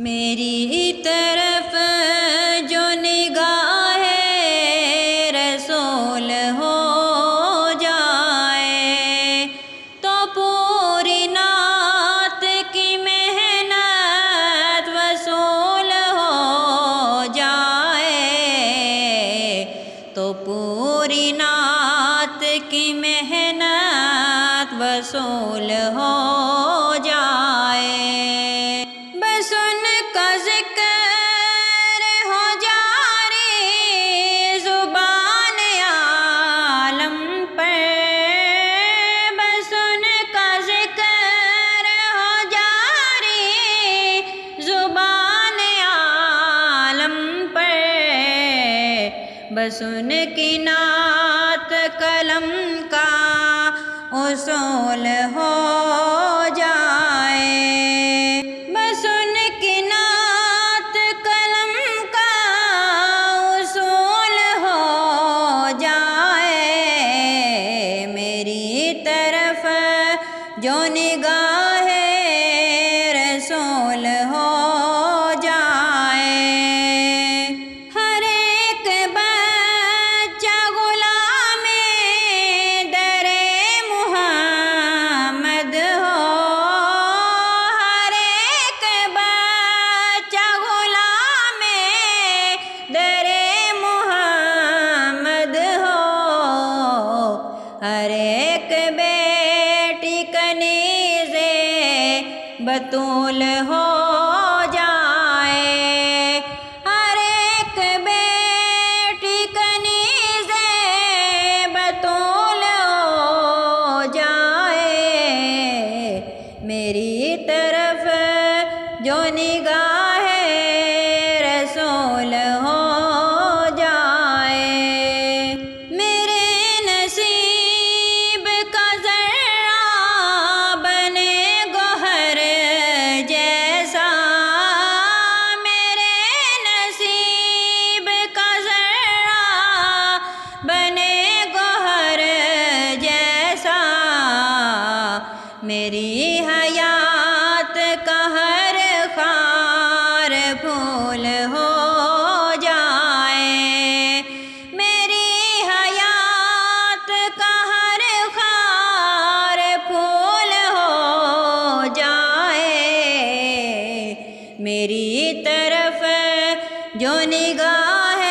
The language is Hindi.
मेरी तरफ जो निगाह रसूल हो जाए तो पूरी नात की मेहनत वसूल हो जाए, तो पूरी नात की मेहनत वसूल हो जाए। बस उनका ज़िक्र हो जारी ज़ुबान आलम पर, बस उनका ज़िक्र हो जारी ज़ुबान आलम पर, बस उनकी नात कलम का उसूल हो जाए। बस उनकी नात कलम का उसूल हो जाए। मेरी तरफ जो निगाह रसूल हो जाए। हर एक बच्चा गुलाम दरे मुहम्मद हो, हर एक बच्चा गुलाम दरे मुहम्मद हो, हर एक बेटी कनीज़े बतूल हो जाए, हर एक बेटी कनीज़े बतूल हो जाए। मेरी तरफ जो निगाह रसूल हो जाए। मेरे नसीब का ज़र्रा बने गोहर जैसा, मेरे नसीब का ज़र्रा बने गोहर जैसा, मेरी हयात का हर खार फूल हो जाए, मेरी हयात का हर खार फूल हो जाए। मेरी तरफ जो निगाह